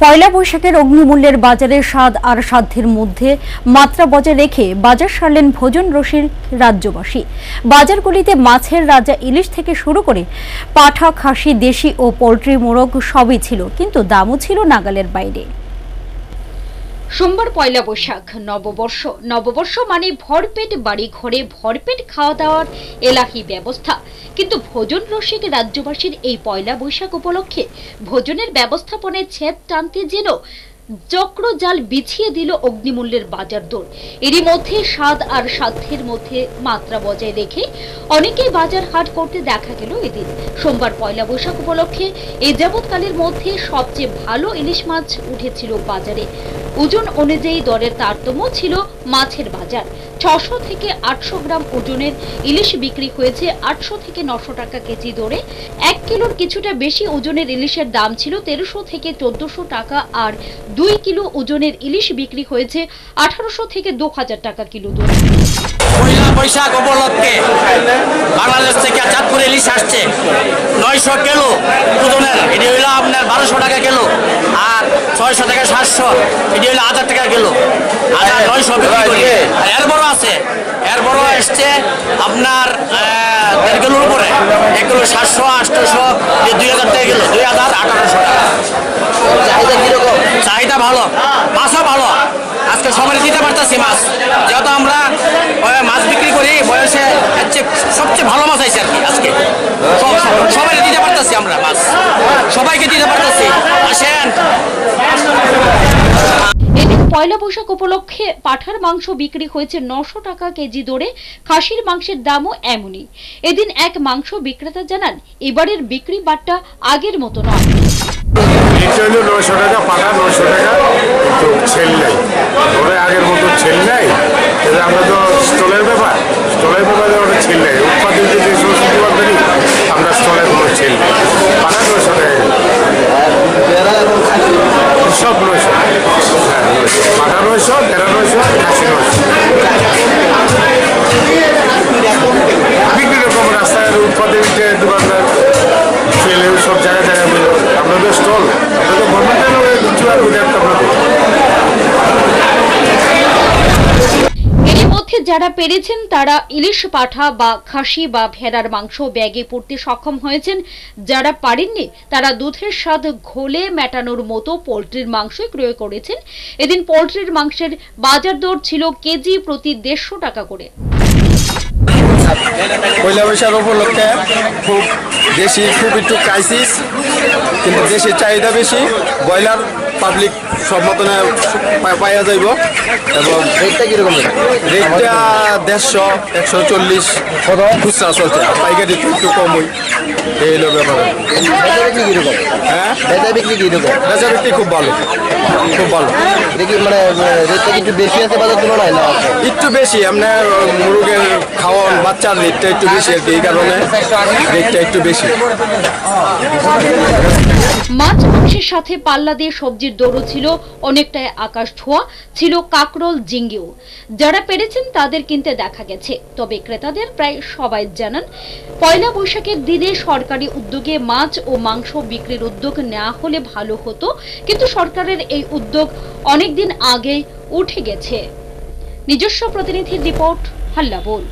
পয়লা বৈশাখের অগ্নিমূল্যের বাজারের স্বাদ আর সাধ্যের মধ্যে মাত্রা বজায় রেখে বাজার সারলেন ভোজন রসিক রাজ্যবাসী। বাজারগুলিতে মাছের রাজা ইলিশ থেকে শুরু করে পাঠা, খাসি, দেশি ও পোল্ট্রি, মোরগ সবই ছিল, কিন্তু দামও ছিল নাগালের বাইরে। সোমবার পয়লা বৈশাখ, নববর্ষ মানে ভরপেট বাড়ি ঘরে ভরপেট খাওয়া দাওয়ার এলাহি ব্যবস্থা। কিন্তু ভোজন রসিক রাজ্যবাসীর এই পয়লা বৈশাখ উপলক্ষে ভোজনের ব্যবস্থাপনায় ছেদ টানতে যেন চক্রজাল বিছিয়ে দিল অগ্নিমূল্যের বাজার দর। এরই মধ্যে স্বাদ আর সাধ্যের মধ্যে মাত্রা বজায় রেখে অনেকেই বাজার হাট করতে দেখা গেল এদিন। সোমবার পয়লা বৈশাখ উপলক্ষে এই যাবৎকালের মধ্যে সবচেয়ে ভালো ইলিশ মাছ উঠেছিল বাজারে। ওজন অনুযায়ী দরের তারতম্য ছিল মাছের বাজার। 600 থেকে 800 গ্রাম ওজনের ইলিশ বিক্রি হয়েছে 800 থেকে 900 টাকা কেজি দরে। 1 কিলোর কিছুটা বেশি ওজনের ইলিশের দাম ছিল 1300 থেকে 1400 টাকা, আর 2 কিলো ওজনের ইলিশ বিক্রি হয়েছে 1800 থেকে 2000 টাকা কিলো দরে। পয়লা বৈশাখ উপলক্ষে বাংলাদেশ থেকে চাঁদপুর ইলিশ আসছে 900 কিলো ওজনের, এটি হইল আপনার 1200 টাকা কিলো, আর 600 থেকে 700 এটি হইল 1000 টাকা কিলো, 900 বিক্রি করি। আর এর বড় আছে, এর বড় এসছে আপনার 1.5 কিলোর উপরে, 1 কিলো 700, 800, 2000 টাকা কিলো, 2000-1800 টাকা। চাহিদা কিরকম? চাহিদা ভালো, মাছও ভালো। আজকে সবাই দিতে পারতেছি মাছ, যেহেতু আমরা মাছ বিক্রি করি বয়সে সবচেয়ে ভালো মাছ আছে আর কি। আজকে সবাই দিতে পারতেছি, আমরা মাছ সবাইকে দিতে পারতেছি। আসেন। এদিন পয়লা বৈশাখ উপলক্ষে পাঠার মাংস বিক্রি হয়েছে 900 টাকা কেজি দরে। খাসির মাংসের দামও এমনই। এদিন এক মাংস বিক্রেতা জানান, এবারের বিক্রি বাট্টা আগের মতো নয়। 900 টাকা পাঠা, 900 টাকা, কিন্তু ছেল নাই, ওরা আগের মতো ছেল নাই। আমরা তো স্টলের ব্যাপারে ওটা ছেল নাই, উৎপাদিত যে সংস্কৃতি বার্তারি আমরা স্টলের কোনো ছেল নেই। পাঠা 900 টাকা, সব 900, পাঠা 900, ভেড়া 900, খাসি 900। বিক্রি রকম রাস্তায় উৎপাদিত দোকানদার ছেলে সব জায়গায় আপনাদের স্টল, আপনাদের গভর্নমেন্টের কিছু আর এর মধ্যে যারা পেরেছেন তারা ইলিশ, পাঠা বা খাসি বা ভেড়ার মাংস ব্যাগে পড়তে সক্ষম হয়েছেন। যারা পারেননি তারা দুধের স্বাদ ঘোলে মেটানোর মতো পোল্ট্রির মাংসই ক্রয় করেছেন। এদিন পোল্ট্রির মাংসের বাজার দর ছিল কেজি প্রতি 150 টাকা করে। পয়লা বৈশাখ উপলক্ষে দেশি খুব একটু ক্রাইসিস, কিন্তু দেশের চাহিদা বেশি। ব্রয়লার পাবলিক সব মতনে পাওয়া যাইব, এবং রেটটা কিরকম? রেটটা 150, 140 খুচরা চলছে, পাইকারি একটু কম হই। এই হলো ব্যাপারে। কিরকম? হ্যাঁ, বেচা বিক্রি কিরকম? বেচা বিক্রি খুব ভালো, খুব ভালো। দেখি মানে রেটটা একটু বেশি আছে বাজার তুলনায় না? একটু বেশি, আপনার মুরগের খাওয়ান বাচ্চার রেটটা একটু বেশি আর কি, এই কারণে রেটটা একটু বেশি। মাছ মাংসের সাথে পাল্লা দিয়ে সবজির দরও ছিল অনেকটাই আকাশ ছোঁয়া। ছিল কাকরোল, ঝিঙ্গেও। যারা পেরেছেন তাদের কিনতে দেখা গেছে। তবে ক্রেতাদের প্রায় সবাই জানান, পয়লা বৈশাখের দিনে সরকারি উদ্যোগে মাছ ও মাংস বিক্রির উদ্যোগ নেওয়া হলে ভালো হতো, কিন্তু সরকারের এই উদ্যোগ অনেকদিন আগেই উঠে গেছে। নিজস্ব প্রতিনিধির রিপোর্ট, হাল্লা বল।